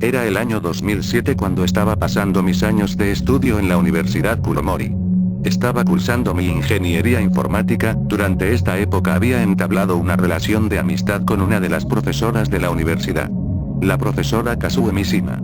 Era el año 2007 cuando estaba pasando mis años de estudio en la Universidad Kuromori. Estaba cursando mi ingeniería informática. Durante esta época había entablado una relación de amistad con una de las profesoras de la universidad. La profesora Kasue Mishima.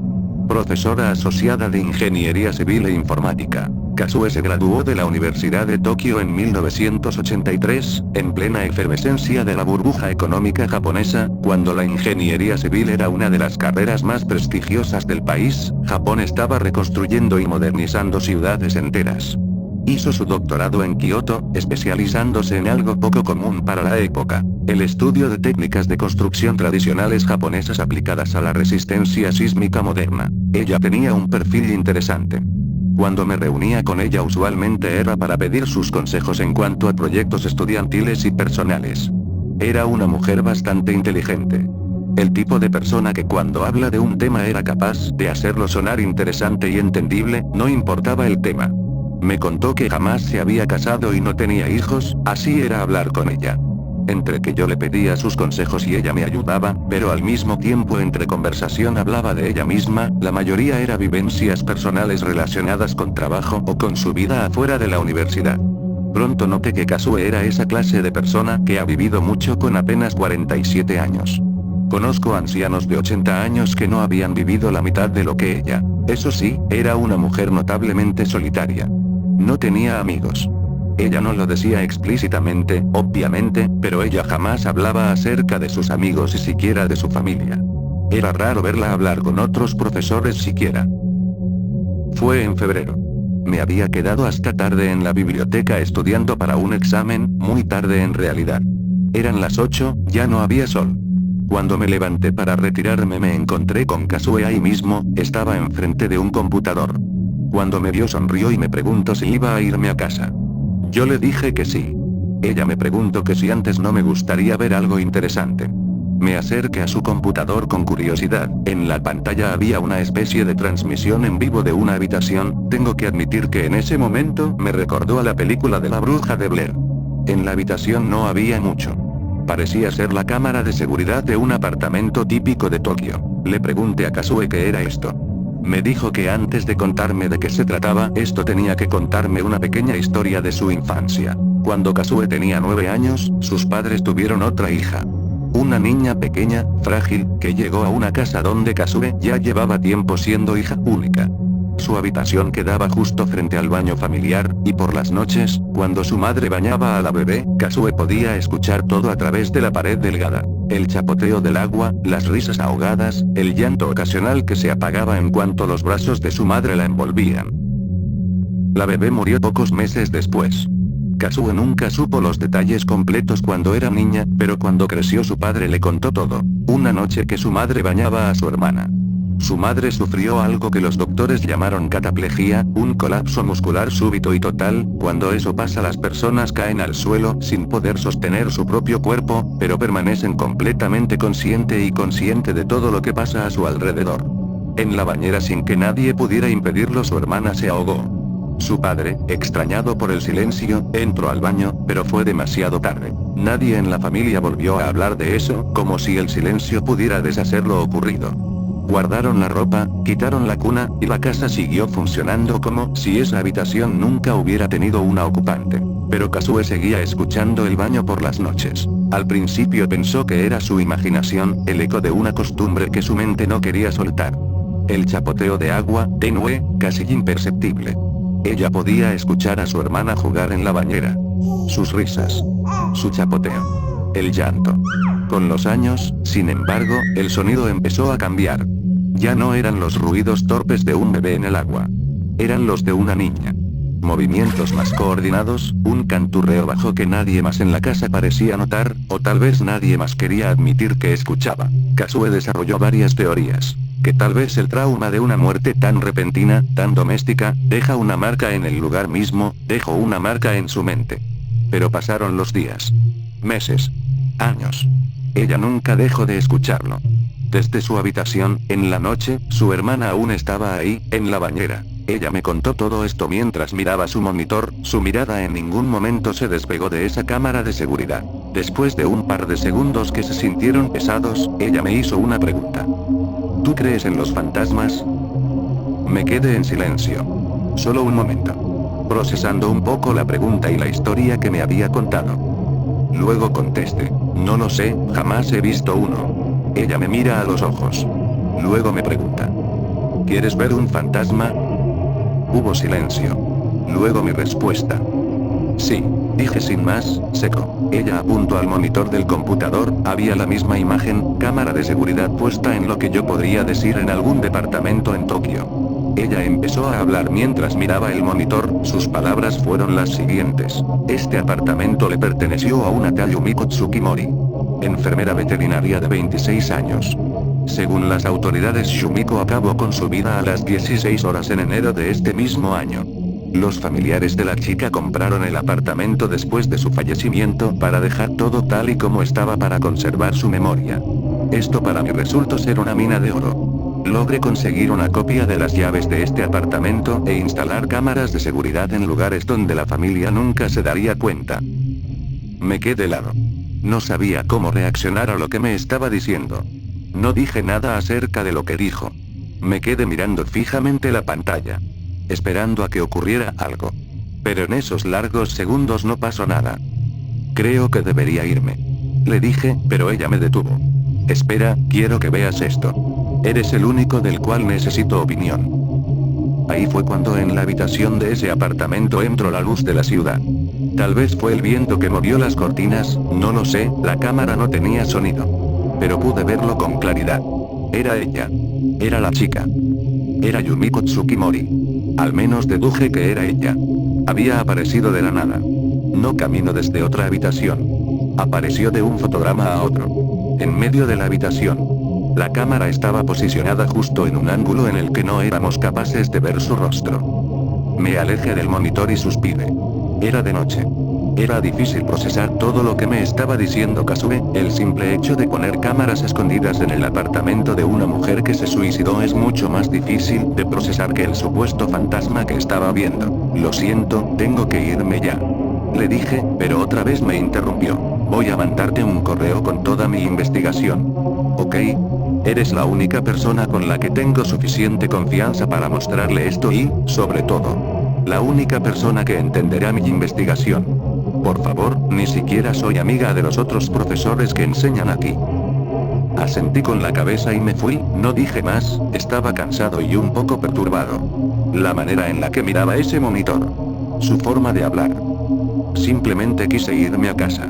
Profesora asociada de Ingeniería Civil e Informática. Kasue se graduó de la Universidad de Tokio en 1983, en plena efervescencia de la burbuja económica japonesa, cuando la ingeniería civil era una de las carreras más prestigiosas del país. Japón estaba reconstruyendo y modernizando ciudades enteras. Hizo su doctorado en Kioto, especializándose en algo poco común para la época: el estudio de técnicas de construcción tradicionales japonesas aplicadas a la resistencia sísmica moderna. Ella tenía un perfil interesante. Cuando me reunía con ella usualmente era para pedir sus consejos en cuanto a proyectos estudiantiles y personales. Era una mujer bastante inteligente. El tipo de persona que cuando habla de un tema era capaz de hacerlo sonar interesante y entendible, no importaba el tema. Me contó que jamás se había casado y no tenía hijos. Así era hablar con ella. Entre que yo le pedía sus consejos y ella me ayudaba, pero al mismo tiempo entre conversación hablaba de ella misma, la mayoría era vivencias personales relacionadas con trabajo o con su vida afuera de la universidad. Pronto noté que Kasue era esa clase de persona que ha vivido mucho con apenas 47 años. Conozco ancianos de 80 años que no habían vivido la mitad de lo que ella. Eso sí, era una mujer notablemente solitaria. No tenía amigos. Ella no lo decía explícitamente, obviamente, pero ella jamás hablaba acerca de sus amigos y siquiera de su familia. Era raro verla hablar con otros profesores siquiera. Fue en febrero. Me había quedado hasta tarde en la biblioteca estudiando para un examen, muy tarde en realidad. Eran las 8, ya no había sol. Cuando me levanté para retirarme me encontré con Kasue ahí mismo, estaba enfrente de un computador. Cuando me vio sonrió y me preguntó si iba a irme a casa. Yo le dije que sí. Ella me preguntó que si antes no me gustaría ver algo interesante. Me acerqué a su computador con curiosidad. En la pantalla había una especie de transmisión en vivo de una habitación. Tengo que admitir que en ese momento me recordó a la película de la bruja de Blair. En la habitación no había mucho. Parecía ser la cámara de seguridad de un apartamento típico de Tokio. Le pregunté a Kasue qué era esto. Me dijo que antes de contarme de qué se trataba, esto tenía que contarme una pequeña historia de su infancia. Cuando Kasue tenía 9 años, sus padres tuvieron otra hija. Una niña pequeña, frágil, que llegó a una casa donde Kasue ya llevaba tiempo siendo hija única. Su habitación quedaba justo frente al baño familiar, y por las noches, cuando su madre bañaba a la bebé, Kasue podía escuchar todo a través de la pared delgada. El chapoteo del agua, las risas ahogadas, el llanto ocasional que se apagaba en cuanto los brazos de su madre la envolvían. La bebé murió pocos meses después. Kasue nunca supo los detalles completos cuando era niña, pero cuando creció su padre le contó todo. Una noche que su madre bañaba a su hermana. Su madre sufrió algo que los doctores llamaron cataplejía, un colapso muscular súbito y total. Cuando eso pasa las personas caen al suelo sin poder sostener su propio cuerpo, pero permanecen completamente consciente de todo lo que pasa a su alrededor. En la bañera sin que nadie pudiera impedirlo su hermana se ahogó. Su padre, extrañado por el silencio, entró al baño, pero fue demasiado tarde. Nadie en la familia volvió a hablar de eso, como si el silencio pudiera deshacer lo ocurrido. Guardaron la ropa, quitaron la cuna, y la casa siguió funcionando como si esa habitación nunca hubiera tenido una ocupante. Pero Kasue seguía escuchando el baño por las noches. Al principio pensó que era su imaginación, el eco de una costumbre que su mente no quería soltar. El chapoteo de agua, tenue, casi imperceptible. Ella podía escuchar a su hermana jugar en la bañera. Sus risas. Su chapoteo. El llanto. Con los años, sin embargo, el sonido empezó a cambiar. Ya no eran los ruidos torpes de un bebé en el agua. Eran los de una niña. Movimientos más coordinados, un canturreo bajo que nadie más en la casa parecía notar, o tal vez nadie más quería admitir que escuchaba. Kasue desarrolló varias teorías. Que tal vez el trauma de una muerte tan repentina, tan doméstica, deja una marca en el lugar mismo, dejó una marca en su mente. Pero pasaron los días. Meses. Años. Ella nunca dejó de escucharlo. Desde su habitación, en la noche, su hermana aún estaba ahí, en la bañera. Ella me contó todo esto mientras miraba su monitor. Su mirada en ningún momento se despegó de esa cámara de seguridad. Después de un par de segundos que se sintieron pesados, ella me hizo una pregunta. ¿Tú crees en los fantasmas? Me quedé en silencio. Solo un momento. Procesando un poco la pregunta y la historia que me había contado. Luego contesté, no lo sé, jamás he visto uno. Ella me mira a los ojos. Luego me pregunta, ¿quieres ver un fantasma? Hubo silencio. Luego mi respuesta. Sí, dije sin más, seco. Ella apuntó al monitor del computador, había la misma imagen, cámara de seguridad puesta en lo que yo podría decir en algún departamento en Tokio. Ella empezó a hablar mientras miraba el monitor, sus palabras fueron las siguientes. Este apartamento le perteneció a una tal Yumiko Tsukimori. Enfermera veterinaria de 26 años. Según las autoridades, Yumiko acabó con su vida a las 16 horas en enero de este mismo año. Los familiares de la chica compraron el apartamento después de su fallecimiento para dejar todo tal y como estaba para conservar su memoria. Esto para mí resultó ser una mina de oro. Logré conseguir una copia de las llaves de este apartamento e instalar cámaras de seguridad en lugares donde la familia nunca se daría cuenta. Me quedé helado. No sabía cómo reaccionar a lo que me estaba diciendo. No dije nada acerca de lo que dijo. Me quedé mirando fijamente la pantalla, esperando a que ocurriera algo. Pero en esos largos segundos no pasó nada. Creo que debería irme. Le dije, pero ella me detuvo. Espera, quiero que veas esto. Eres el único del cual necesito opinión. Ahí fue cuando en la habitación de ese apartamento entró la luz de la ciudad. Tal vez fue el viento que movió las cortinas, no lo sé, la cámara no tenía sonido. Pero pude verlo con claridad. Era ella. Era la chica. Era Yumiko Tsukimori. Al menos deduje que era ella. Había aparecido de la nada. No caminó desde otra habitación. Apareció de un fotograma a otro. En medio de la habitación. La cámara estaba posicionada justo en un ángulo en el que no éramos capaces de ver su rostro. Me alejé del monitor y suspiré. Era de noche. Era difícil procesar todo lo que me estaba diciendo Kasue, el simple hecho de poner cámaras escondidas en el apartamento de una mujer que se suicidó es mucho más difícil de procesar que el supuesto fantasma que estaba viendo. Lo siento, tengo que irme ya. Le dije, pero otra vez me interrumpió. Voy a mandarte un correo con toda mi investigación. ¿Ok? Eres la única persona con la que tengo suficiente confianza para mostrarle esto y, sobre todo, la única persona que entenderá mi investigación. Por favor, ni siquiera soy amiga de los otros profesores que enseñan aquí. Asentí con la cabeza y me fui, no dije más, estaba cansado y un poco perturbado. La manera en la que miraba ese monitor. Su forma de hablar. Simplemente quise irme a casa.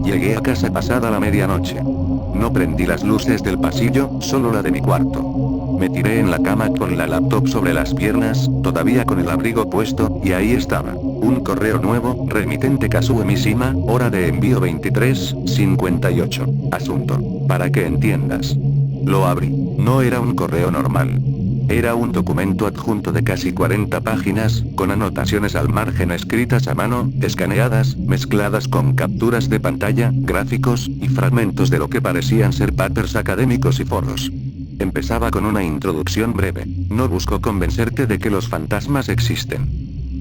Llegué a casa pasada la medianoche. No prendí las luces del pasillo, solo la de mi cuarto. Me tiré en la cama con la laptop sobre las piernas, todavía con el abrigo puesto, y ahí estaba. Un correo nuevo, remitente Kasue Mishima, hora de envío 23:58. Asunto. Para que entiendas. Lo abrí. No era un correo normal. Era un documento adjunto de casi 40 páginas, con anotaciones al margen escritas a mano, escaneadas, mezcladas con capturas de pantalla, gráficos, y fragmentos de lo que parecían ser papers académicos y foros. Empezaba con una introducción breve. No busco convencerte de que los fantasmas existen.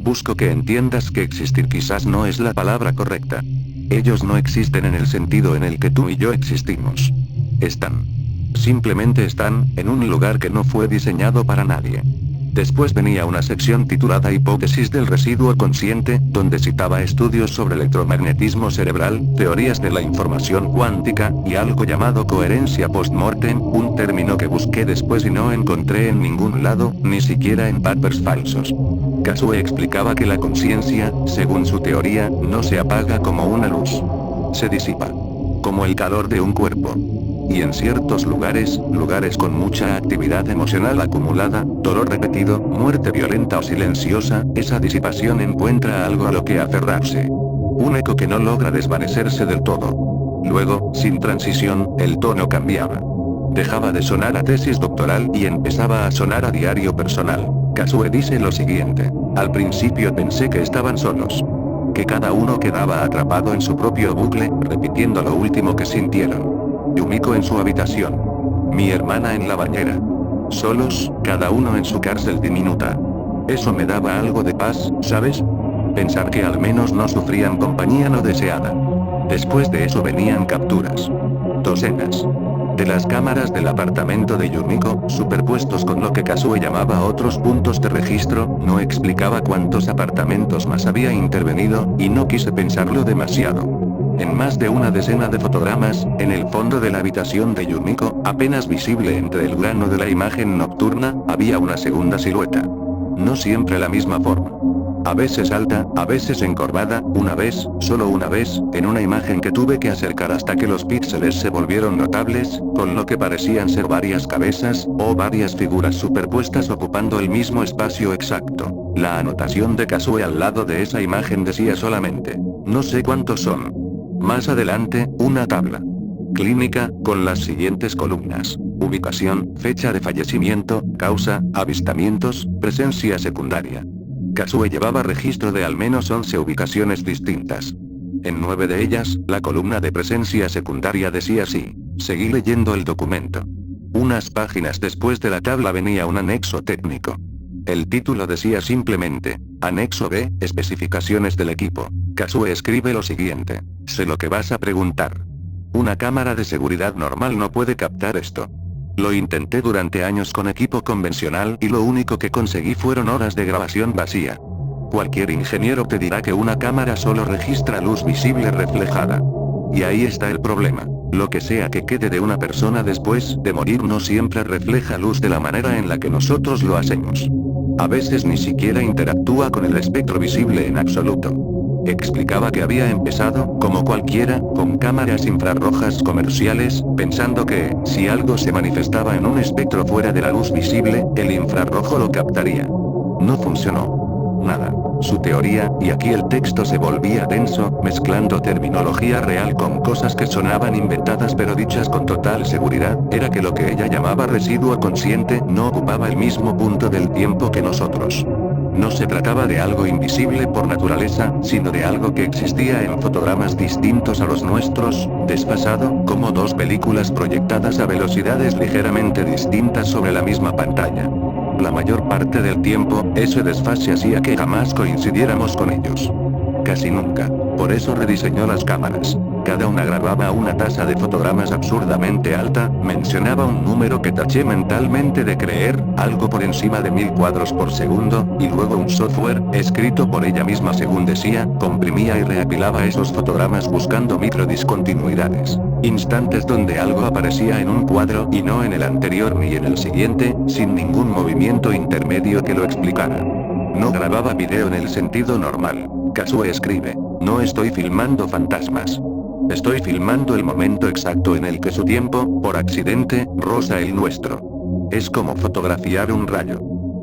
Busco que entiendas que existir quizás no es la palabra correcta. Ellos no existen en el sentido en el que tú y yo existimos. Están. Simplemente están, en un lugar que no fue diseñado para nadie. Después venía una sección titulada Hipótesis del residuo consciente, donde citaba estudios sobre electromagnetismo cerebral, teorías de la información cuántica, y algo llamado coherencia post-mortem, un término que busqué después y no encontré en ningún lado, ni siquiera en papers falsos. Kasue explicaba que la conciencia, según su teoría, no se apaga como una luz. Se disipa. Como el calor de un cuerpo. Y en ciertos lugares con mucha actividad emocional acumulada, dolor repetido, muerte violenta o silenciosa, esa disipación encuentra algo a lo que aferrarse. Un eco que no logra desvanecerse del todo. Luego, sin transición, el tono cambiaba. Dejaba de sonar a tesis doctoral y empezaba a sonar a diario personal. Kasue dice lo siguiente. Al principio pensé que estaban solos. Que cada uno quedaba atrapado en su propio bucle, repitiendo lo último que sintieron. Yumiko en su habitación. Mi hermana en la bañera. Solos, cada uno en su cárcel diminuta. Eso me daba algo de paz, ¿sabes? Pensar que al menos no sufrían compañía no deseada. Después de eso venían capturas. Docenas. de las cámaras del apartamento de Yumiko, superpuestos con lo que Kasue llamaba otros puntos de registro, no explicaba cuántos apartamentos más había intervenido, y no quise pensarlo demasiado. En más de una decena de fotogramas, en el fondo de la habitación de Yumiko, apenas visible entre el grano de la imagen nocturna, había una segunda silueta. No siempre la misma forma. A veces alta, a veces encorvada, una vez, solo una vez, en una imagen que tuve que acercar hasta que los píxeles se volvieron notables, con lo que parecían ser varias cabezas, o varias figuras superpuestas ocupando el mismo espacio exacto. La anotación de Kasue al lado de esa imagen decía solamente, no sé cuántos son. Más adelante, una tabla clínica, con las siguientes columnas: ubicación, fecha de fallecimiento, causa, avistamientos, presencia secundaria. Kasue llevaba registro de al menos 11 ubicaciones distintas. En 9 de ellas, la columna de presencia secundaria decía así. Seguí leyendo el documento. Unas páginas después de la tabla venía un anexo técnico. El título decía simplemente, Anexo B, especificaciones del equipo. Kasue escribe lo siguiente. Sé lo que vas a preguntar. Una cámara de seguridad normal no puede captar esto. Lo intenté durante años con equipo convencional y lo único que conseguí fueron horas de grabación vacía. Cualquier ingeniero te dirá que una cámara solo registra luz visible reflejada. Y ahí está el problema. Lo que sea que quede de una persona después de morir no siempre refleja luz de la manera en la que nosotros lo hacemos. A veces ni siquiera interactúa con el espectro visible en absoluto. Explicaba que había empezado, como cualquiera, con cámaras infrarrojas comerciales, pensando que, si algo se manifestaba en un espectro fuera de la luz visible, el infrarrojo lo captaría. No funcionó. Nada. Su teoría, y aquí el texto se volvía denso, mezclando terminología real con cosas que sonaban inventadas pero dichas con total seguridad, era que lo que ella llamaba residuo consciente no ocupaba el mismo punto del tiempo que nosotros. No se trataba de algo invisible por naturaleza, sino de algo que existía en fotogramas distintos a los nuestros, desfasado, como dos películas proyectadas a velocidades ligeramente distintas sobre la misma pantalla. La mayor parte del tiempo, ese desfase hacía que jamás coincidiéramos con ellos. Casi nunca. Por eso rediseñó las cámaras. Cada una grababa una tasa de fotogramas absurdamente alta, mencionaba un número que taché mentalmente de creer, algo por encima de 1000 cuadros por segundo, y luego un software, escrito por ella misma según decía, comprimía y reapilaba esos fotogramas buscando microdiscontinuidades. Instantes donde algo aparecía en un cuadro y no en el anterior ni en el siguiente, sin ningún movimiento intermedio que lo explicara. No grababa video en el sentido normal. Kasue escribe, no estoy filmando fantasmas. Estoy filmando el momento exacto en el que su tiempo, por accidente, roza el nuestro. Es como fotografiar un rayo.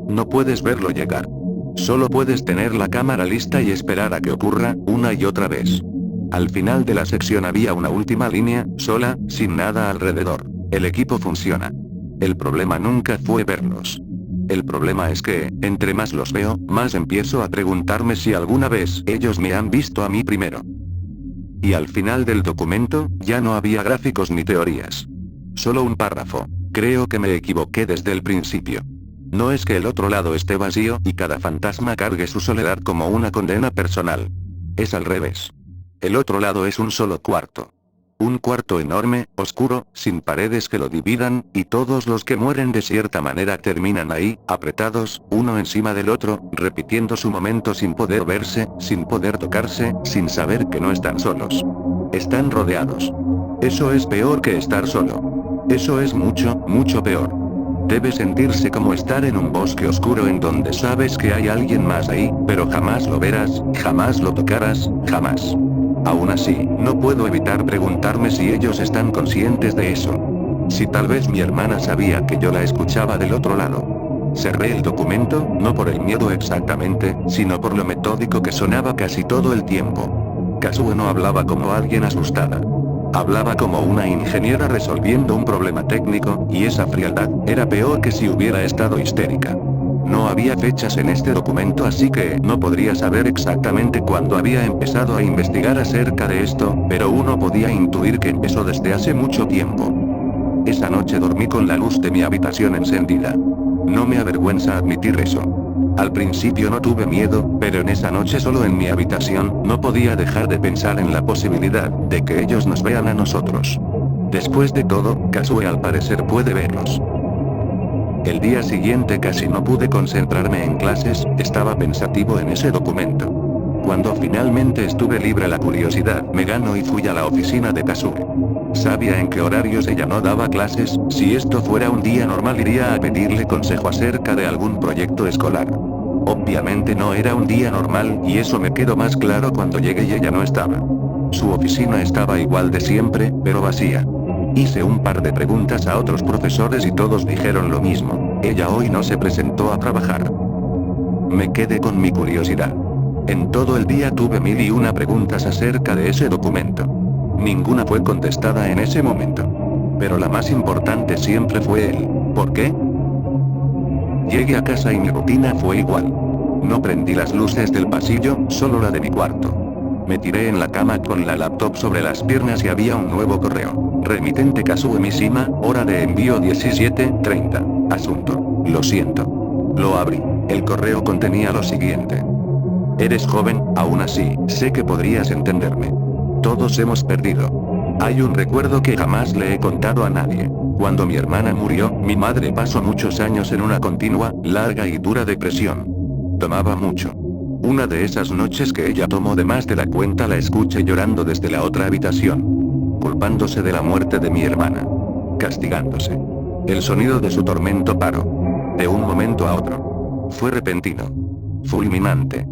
No puedes verlo llegar. Solo puedes tener la cámara lista y esperar a que ocurra, una y otra vez. Al final de la sección había una última línea, sola, sin nada alrededor. El equipo funciona. El problema nunca fue verlos. El problema es que, entre más los veo, más empiezo a preguntarme si alguna vez ellos me han visto a mí primero. Y al final del documento, ya no había gráficos ni teorías. Solo un párrafo. Creo que me equivoqué desde el principio. No es que el otro lado esté vacío y cada fantasma cargue su soledad como una condena personal. Es al revés. El otro lado es un solo cuarto. Un cuarto enorme, oscuro, sin paredes que lo dividan, y todos los que mueren de cierta manera terminan ahí, apretados, uno encima del otro, repitiendo su momento sin poder verse, sin poder tocarse, sin saber que no están solos. Están rodeados. Eso es peor que estar solo. Eso es mucho, mucho peor. Debe sentirse como estar en un bosque oscuro en donde sabes que hay alguien más ahí, pero jamás lo verás, jamás lo tocarás, jamás. Aún así, no puedo evitar preguntarme si ellos están conscientes de eso. Si tal vez mi hermana sabía que yo la escuchaba del otro lado. Cerré el documento, no por el miedo exactamente, sino por lo metódico que sonaba casi todo el tiempo. Kasue no hablaba como alguien asustada. Hablaba como una ingeniera resolviendo un problema técnico, y esa frialdad era peor que si hubiera estado histérica. No había fechas en este documento, así que no podría saber exactamente cuándo había empezado a investigar acerca de esto, pero uno podía intuir que empezó desde hace mucho tiempo. Esa noche dormí con la luz de mi habitación encendida. No me avergüenza admitir eso. Al principio no tuve miedo, pero en esa noche solo en mi habitación, no podía dejar de pensar en la posibilidad de que ellos nos vean a nosotros. Después de todo, Kasue al parecer puede verlos. El día siguiente casi no pude concentrarme en clases, estaba pensativo en ese documento. Cuando finalmente estuve libre la curiosidad me ganó y fui a la oficina de Kasue. Sabía en qué horarios ella no daba clases, si esto fuera un día normal iría a pedirle consejo acerca de algún proyecto escolar. Obviamente no era un día normal, y eso me quedó más claro cuando llegué y ella no estaba. Su oficina estaba igual de siempre, pero vacía. Hice un par de preguntas a otros profesores y todos dijeron lo mismo, ella hoy no se presentó a trabajar. Me quedé con mi curiosidad. En todo el día tuve 1001 preguntas acerca de ese documento. Ninguna fue contestada en ese momento. Pero la más importante siempre fue el ¿por qué? Llegué a casa y mi rutina fue igual. No prendí las luces del pasillo, solo la de mi cuarto. Me tiré en la cama con la laptop sobre las piernas y había un nuevo correo. Remitente Kasue Mishima, hora de envío 17:30. Asunto. Lo siento. Lo abrí. El correo contenía lo siguiente. Eres joven, aún así, sé que podrías entenderme. Todos hemos perdido. Hay un recuerdo que jamás le he contado a nadie. Cuando mi hermana murió, mi madre pasó muchos años en una continua, larga y dura depresión. Tomaba mucho. Una de esas noches que ella tomó de más de la cuenta la escuché llorando desde la otra habitación. Culpándose de la muerte de mi hermana. Castigándose. El sonido de su tormento paró. De un momento a otro. Fue repentino. Fulminante.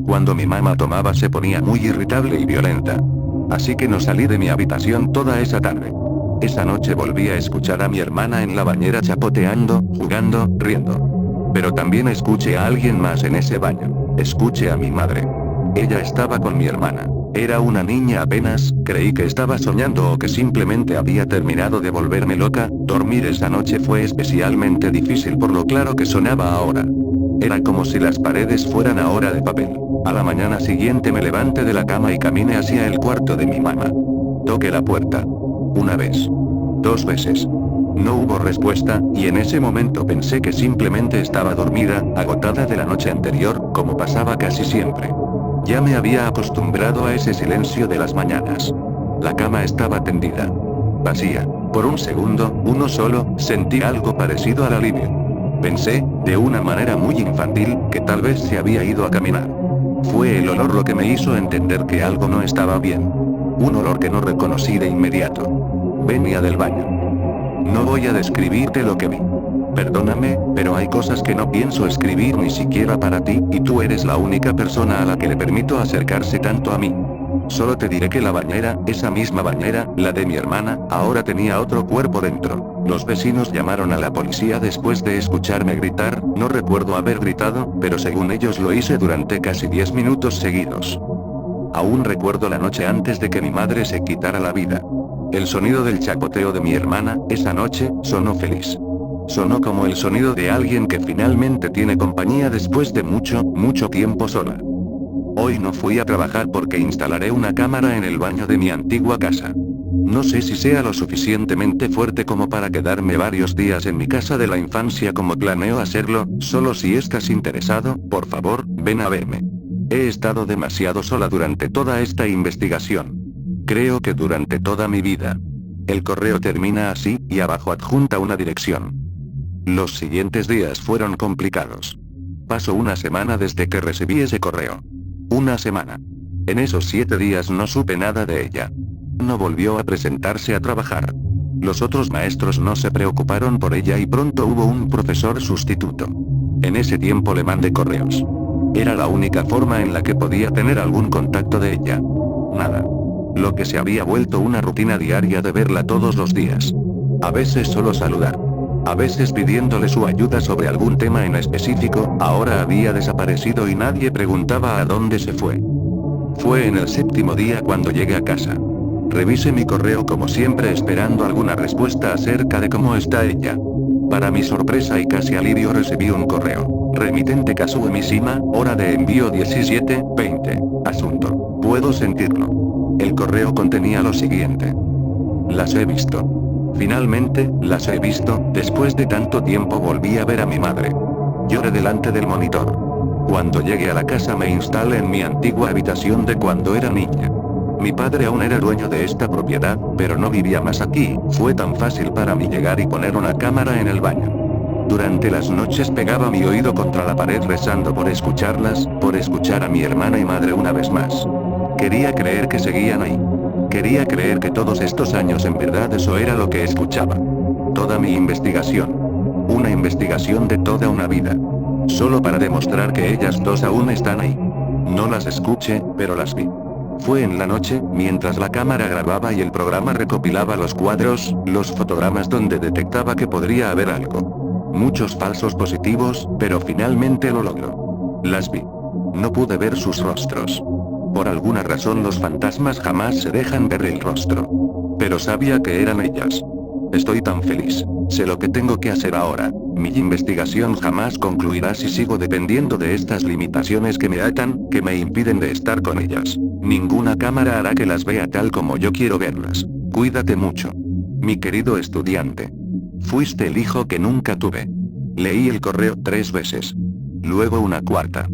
Cuando mi mamá tomaba se ponía muy irritable y violenta. Así que no salí de mi habitación toda esa tarde. Esa noche volví a escuchar a mi hermana en la bañera chapoteando, jugando, riendo. Pero también escuché a alguien más en ese baño. Escuché a mi madre. Ella estaba con mi hermana. Era una niña apenas, creí que estaba soñando o que simplemente había terminado de volverme loca. Dormir esa noche fue especialmente difícil por lo claro que sonaba ahora. Era como si las paredes fueran ahora de papel. A la mañana siguiente me levanté de la cama y caminé hacia el cuarto de mi mamá. Toqué la puerta. Una vez. 2 veces. No hubo respuesta, y en ese momento pensé que simplemente estaba dormida, agotada de la noche anterior, como pasaba casi siempre. Ya me había acostumbrado a ese silencio de las mañanas. La cama estaba tendida. Vacía. Por un segundo, uno solo, sentí algo parecido al alivio. Pensé, de una manera muy infantil, que tal vez se había ido a caminar. Fue el olor lo que me hizo entender que algo no estaba bien. Un olor que no reconocí de inmediato. Venía del baño. No voy a describirte lo que vi. Perdóname, pero hay cosas que no pienso escribir ni siquiera para ti, y tú eres la única persona a la que le permito acercarse tanto a mí. Solo te diré que la bañera, esa misma bañera, la de mi hermana, ahora tenía otro cuerpo dentro. Los vecinos llamaron a la policía después de escucharme gritar, no recuerdo haber gritado, pero según ellos lo hice durante casi 10 minutos seguidos. Aún recuerdo la noche antes de que mi madre se quitara la vida. El sonido del chapoteo de mi hermana, esa noche, sonó feliz. Sonó como el sonido de alguien que finalmente tiene compañía después de mucho, mucho tiempo sola. Hoy no fui a trabajar porque instalaré una cámara en el baño de mi antigua casa. No sé si sea lo suficientemente fuerte como para quedarme varios días en mi casa de la infancia como planeo hacerlo, solo si estás interesado, por favor, ven a verme. He estado demasiado sola durante toda esta investigación. Creo que durante toda mi vida. El correo termina así, y abajo adjunta una dirección. Los siguientes días fueron complicados. Pasó una semana desde que recibí ese correo. Una semana. En esos 7 días no supe nada de ella. No volvió a presentarse a trabajar. Los otros maestros no se preocuparon por ella y pronto hubo un profesor sustituto. En ese tiempo le mandé correos. Era la única forma en la que podía tener algún contacto de ella. Nada. Lo que se había vuelto una rutina diaria de verla todos los días. A veces solo saludar. A veces pidiéndole su ayuda sobre algún tema en específico, ahora había desaparecido y nadie preguntaba a dónde se fue. Fue en el 7º día cuando llegué a casa. Revisé mi correo como siempre esperando alguna respuesta acerca de cómo está ella. Para mi sorpresa y casi alivio recibí un correo. Remitente Kasue Mishima, hora de envío 17:20. Asunto. Puedo sentirlo. El correo contenía lo siguiente. Las he visto. Finalmente, las he visto, después de tanto tiempo volví a ver a mi madre. Lloré delante del monitor. Cuando llegué a la casa me instalé en mi antigua habitación de cuando era niña. Mi padre aún era dueño de esta propiedad, pero no vivía más aquí. Fue tan fácil para mí llegar y poner una cámara en el baño. Durante las noches pegaba mi oído contra la pared rezando por escucharlas, por escuchar a mi hermana y madre una vez más. Quería creer que seguían ahí. Quería creer que todos estos años en verdad eso era lo que escuchaba. Toda mi investigación. Una investigación de toda una vida. Solo para demostrar que ellas dos aún están ahí. No las escuché, pero las vi. Fue en la noche, mientras la cámara grababa y el programa recopilaba los cuadros, los fotogramas donde detectaba que podría haber algo. Muchos falsos positivos, pero finalmente lo logró. Las vi. No pude ver sus rostros. Por alguna razón los fantasmas jamás se dejan ver el rostro. Pero sabía que eran ellas. Estoy tan feliz. Sé lo que tengo que hacer ahora. Mi investigación jamás concluirá si sigo dependiendo de estas limitaciones que me atan, que me impiden de estar con ellas. Ninguna cámara hará que las vea tal como yo quiero verlas. Cuídate mucho. Mi querido estudiante. Fuiste el hijo que nunca tuve. Leí el correo 3 veces. Luego una cuarta.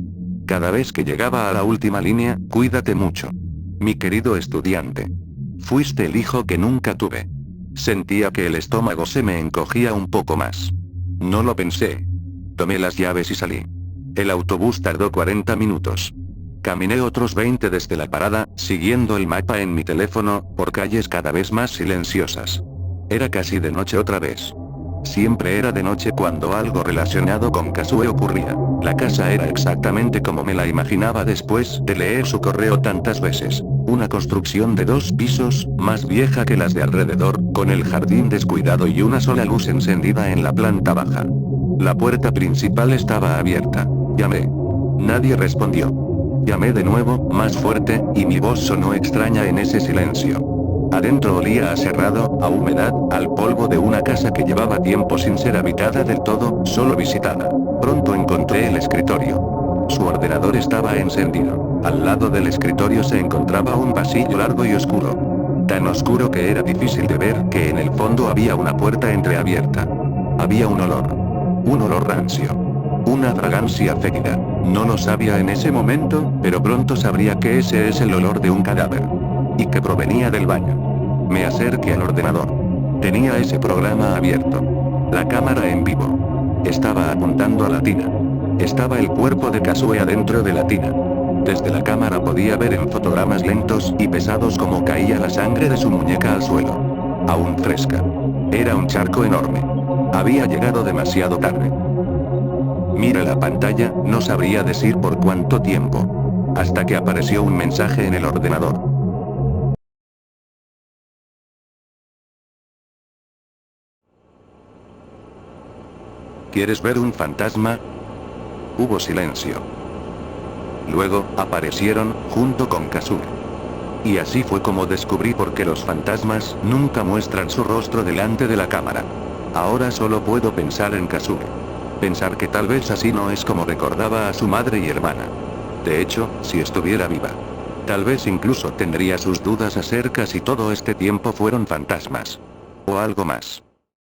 Cada vez que llegaba a la última línea, cuídate mucho. Mi querido estudiante. Fuiste el hijo que nunca tuve. Sentía que el estómago se me encogía un poco más. No lo pensé. Tomé las llaves y salí. El autobús tardó 40 minutos. Caminé otros 20 desde la parada, siguiendo el mapa en mi teléfono, por calles cada vez más silenciosas. Era casi de noche otra vez. Siempre era de noche cuando algo relacionado con Kasue ocurría. La casa era exactamente como me la imaginaba después de leer su correo tantas veces. Una construcción de 2 pisos, más vieja que las de alrededor, con el jardín descuidado y una sola luz encendida en la planta baja. La puerta principal estaba abierta. Llamé. Nadie respondió. Llamé de nuevo, más fuerte, y mi voz sonó extraña en ese silencio. Adentro olía a cerrado, a humedad, al polvo de una casa que llevaba tiempo sin ser habitada del todo, solo visitada. Pronto encontré el escritorio. Su ordenador estaba encendido. Al lado del escritorio se encontraba un pasillo largo y oscuro. Tan oscuro que era difícil de ver que en el fondo había una puerta entreabierta. Había un olor rancio. Una fragancia fétida. No lo sabía en ese momento, pero pronto sabría que ese es el olor de un cadáver. Y que provenía del baño. Me acerqué al ordenador. Tenía ese programa abierto. La cámara en vivo. Estaba apuntando a la tina. Estaba el cuerpo de Kasue adentro de la tina. Desde la cámara podía ver en fotogramas lentos y pesados cómo caía la sangre de su muñeca al suelo. Aún fresca. Era un charco enorme. Había llegado demasiado tarde. Miré la pantalla, no sabría decir por cuánto tiempo. Hasta que apareció un mensaje en el ordenador. ¿Quieres ver un fantasma? Hubo silencio. Luego, aparecieron, junto con Kasue. Y así fue como descubrí por qué los fantasmas nunca muestran su rostro delante de la cámara. Ahora solo puedo pensar en Kasue. Pensar que tal vez así no es como recordaba a su madre y hermana. De hecho, si estuviera viva. Tal vez incluso tendría sus dudas acerca si todo este tiempo fueron fantasmas. O algo más.